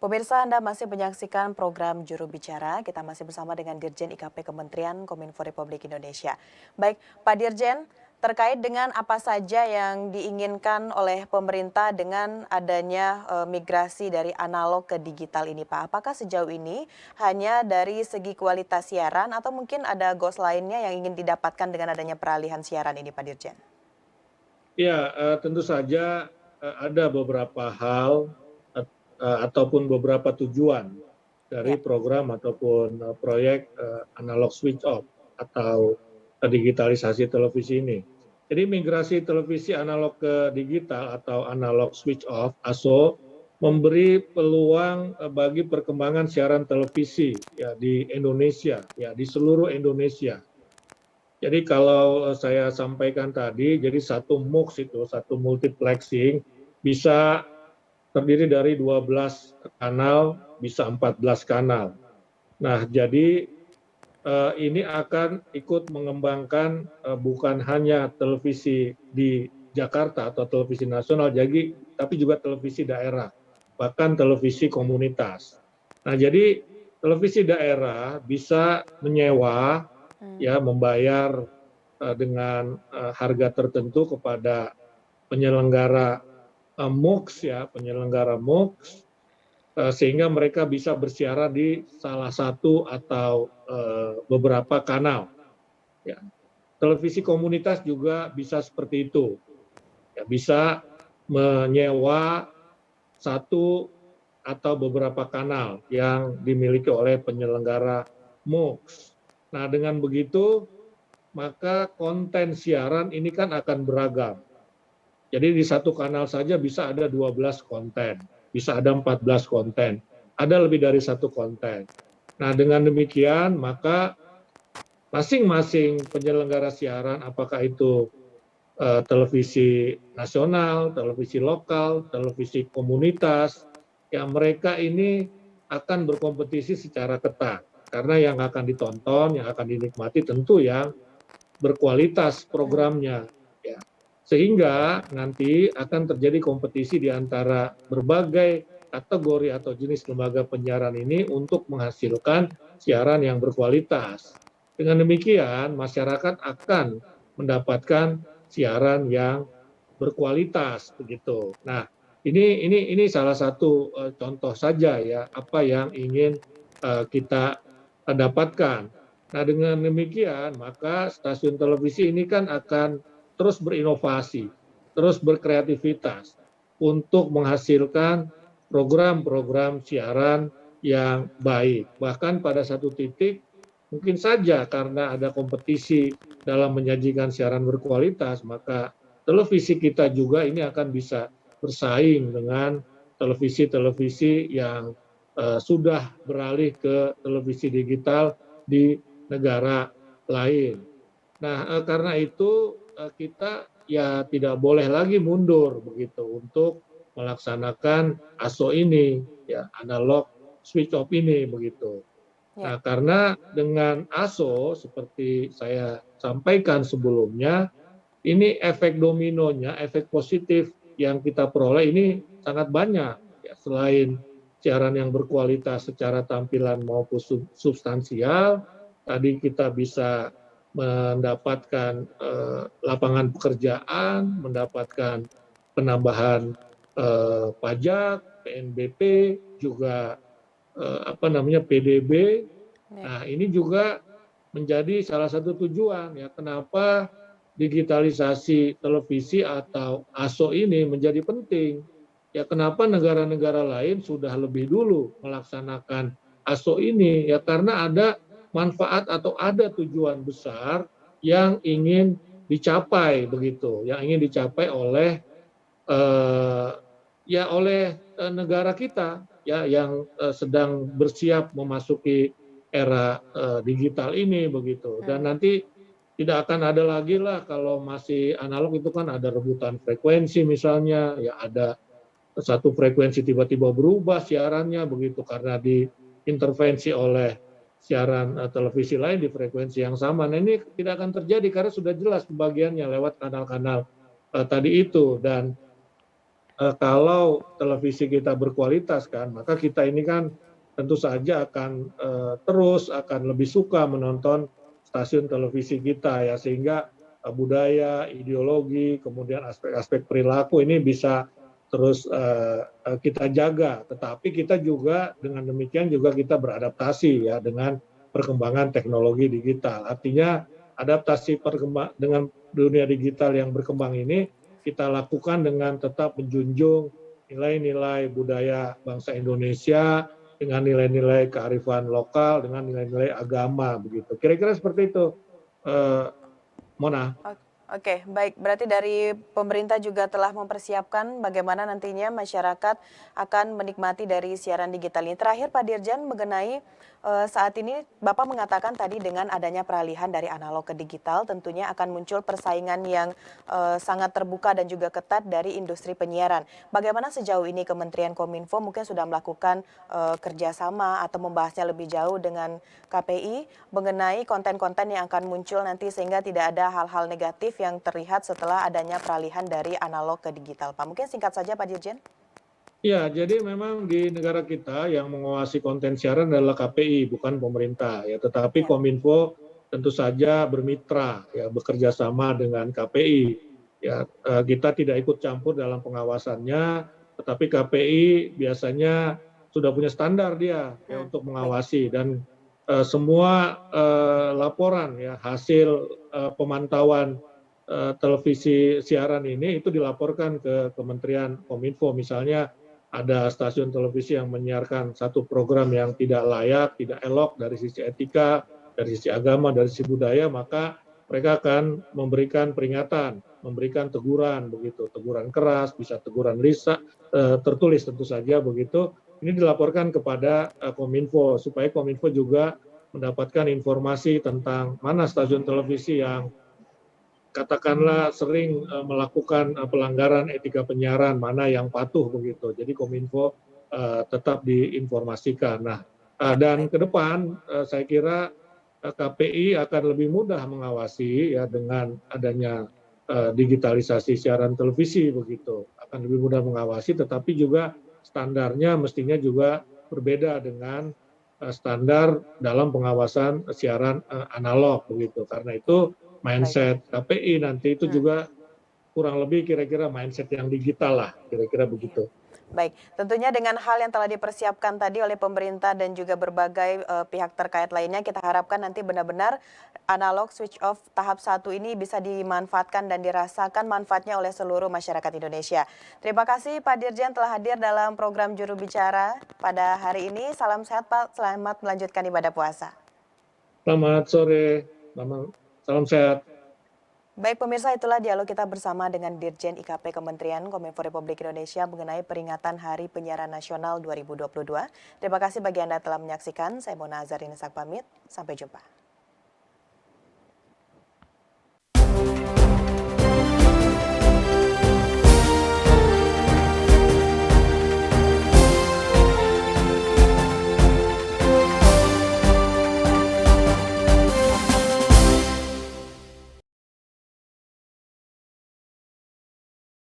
Pemirsa, Anda masih menyaksikan program Juru Bicara. Kita masih bersama dengan Dirjen IKP Kementerian Kominfo Republik Indonesia. Baik, Pak Dirjen, terkait dengan apa saja yang diinginkan oleh pemerintah dengan adanya migrasi dari analog ke digital ini, Pak. Apakah sejauh ini hanya dari segi kualitas siaran atau mungkin ada goals lainnya yang ingin didapatkan dengan adanya peralihan siaran ini, Pak Dirjen? Ya, tentu saja ada beberapa hal ataupun beberapa tujuan dari Ya, program ataupun proyek analog switch off atau digitalisasi televisi ini. Jadi migrasi televisi analog ke digital atau analog switch off (ASO) memberi peluang bagi perkembangan siaran televisi ya di Indonesia, ya di seluruh Indonesia. Jadi kalau saya sampaikan tadi, jadi satu MUX itu, satu multiplexing bisa terdiri dari 12 kanal, bisa 14 kanal. Nah, jadi ini akan ikut mengembangkan bukan hanya televisi di Jakarta atau televisi nasional, jadi tapi juga televisi daerah, bahkan televisi komunitas. Nah, jadi televisi daerah bisa menyewa, ya membayar dengan harga tertentu kepada penyelenggara MUX ya, penyelenggara MUX sehingga mereka bisa bersiaran di salah satu atau beberapa kanal. Ya. Televisi komunitas juga bisa seperti itu, ya, bisa menyewa satu atau beberapa kanal yang dimiliki oleh penyelenggara MUX. Nah, dengan begitu maka konten siaran ini kan akan beragam. Jadi di satu kanal saja bisa ada 12 konten, bisa ada 14 konten, ada lebih dari satu konten. Nah, dengan demikian maka masing-masing penyelenggara siaran, apakah itu televisi nasional, televisi lokal, televisi komunitas, ya mereka ini akan berkompetisi secara ketat. Karena yang akan ditonton, yang akan dinikmati tentu yang berkualitas programnya. Ya. Sehingga nanti akan terjadi kompetisi di antara berbagai kategori atau jenis lembaga penyiaran ini untuk menghasilkan siaran yang berkualitas. Dengan demikian, masyarakat akan mendapatkan siaran yang berkualitas begitu. Nah, ini salah satu contoh saja ya apa yang ingin kita dapatkan. Nah, dengan demikian maka stasiun televisi ini kan akan terus berinovasi, terus berkreativitas untuk menghasilkan program-program siaran yang baik. Bahkan pada satu titik mungkin saja karena ada kompetisi dalam menyajikan siaran berkualitas, maka televisi kita juga ini akan bisa bersaing dengan televisi-televisi yang sudah beralih ke televisi digital di negara lain. Nah, karena itu kita ya tidak boleh lagi mundur begitu untuk melaksanakan ASO ini, ya analog switch off ini begitu. ya. Nah, karena dengan ASO seperti saya sampaikan sebelumnya, ini efek dominonya, efek positif yang kita peroleh ini sangat banyak. Ya, selain siaran yang berkualitas secara tampilan maupun substansial, tadi kita bisa mendapatkan lapangan pekerjaan, mendapatkan penambahan pajak, PNBP, juga PDB. Ya. Nah, ini juga menjadi salah satu tujuan ya kenapa digitalisasi televisi atau ASO ini menjadi penting. Ya kenapa negara-negara lain sudah lebih dulu melaksanakan ASO ini ya karena ada manfaat atau ada tujuan besar yang ingin dicapai begitu, yang ingin dicapai oleh negara kita ya yang sedang bersiap memasuki era digital ini begitu. Dan nanti tidak akan ada lagi lah kalau masih analog itu kan ada rebutan frekuensi misalnya, ya ada satu frekuensi tiba-tiba berubah siarannya begitu karena diintervensi oleh siaran televisi lain di frekuensi yang sama. Nah, ini tidak akan terjadi karena sudah jelas pembagiannya lewat kanal-kanal tadi itu. Dan kalau televisi kita berkualitas kan, maka kita ini kan tentu saja akan terus akan lebih suka menonton stasiun televisi kita ya, sehingga budaya, ideologi, kemudian aspek-aspek perilaku ini bisa terus kita jaga. Tetapi kita juga dengan demikian juga kita beradaptasi ya dengan perkembangan teknologi digital. Artinya adaptasi dengan dunia digital yang berkembang ini kita lakukan dengan tetap menjunjung nilai-nilai budaya bangsa Indonesia dengan nilai-nilai kearifan lokal, dengan nilai-nilai agama begitu. Kira-kira seperti itu, Mona. Oke, baik. Berarti dari pemerintah juga telah mempersiapkan bagaimana nantinya masyarakat akan menikmati dari siaran digital ini. Terakhir Pak Dirjen, mengenai saat ini Bapak mengatakan tadi dengan adanya peralihan dari analog ke digital tentunya akan muncul persaingan yang sangat terbuka dan juga ketat dari industri penyiaran. Bagaimana sejauh ini Kementerian Kominfo mungkin sudah melakukan kerjasama atau membahasnya lebih jauh dengan KPI mengenai konten-konten yang akan muncul nanti sehingga tidak ada hal-hal negatif yang terlihat setelah adanya peralihan dari analog ke digital, Pak. Mungkin singkat saja, Pak Dirjen. Ya, jadi memang di negara kita yang mengawasi konten siaran adalah KPI, bukan pemerintah ya. Tetapi Ya, Kominfo tentu saja bermitra ya, bekerja sama dengan KPI. Ya, kita tidak ikut campur dalam pengawasannya, tetapi KPI biasanya sudah punya standar dia ya untuk baik. mengawasi, dan semua laporan ya hasil pemantauan televisi siaran ini itu dilaporkan ke Kementerian Kominfo. Misalnya ada stasiun televisi yang menyiarkan satu program yang tidak layak, tidak elok dari sisi etika, dari sisi agama, dari sisi budaya, maka mereka akan memberikan peringatan, memberikan teguran begitu, teguran keras, bisa teguran tertulis tentu saja begitu. Ini dilaporkan kepada Kominfo supaya Kominfo juga mendapatkan informasi tentang mana stasiun televisi yang katakanlah sering melakukan pelanggaran etika penyiaran, mana yang patuh begitu. Jadi Kominfo tetap diinformasikan. Nah, Ya, dan baik. ke depan saya kira KPI akan lebih mudah mengawasi ya dengan adanya digitalisasi siaran televisi begitu. Akan lebih mudah mengawasi, tetapi juga standarnya mestinya juga berbeda dengan standar dalam pengawasan siaran analog begitu. Karena Ya, itu baik. mindset KPI nanti itu juga kurang lebih kira-kira mindset yang digital lah, kira-kira Iya. begitu. Baik, tentunya dengan hal yang telah dipersiapkan tadi oleh pemerintah dan juga berbagai pihak terkait lainnya, kita harapkan nanti benar-benar analog switch off tahap 1 ini bisa dimanfaatkan dan dirasakan manfaatnya oleh seluruh masyarakat Indonesia. Terima kasih Pak Dirjen telah hadir dalam program Juru Bicara pada hari ini. Salam sehat Pak, selamat melanjutkan ibadah puasa. Selamat sore, salam sehat. Baik pemirsa, itulah dialog kita bersama dengan Dirjen IKP Kementerian Kominfo Republik Indonesia mengenai peringatan Hari Penyiaran Nasional 2022. Terima kasih bagi Anda telah menyaksikan. Saya Mona Azarin pamit. Sampai jumpa.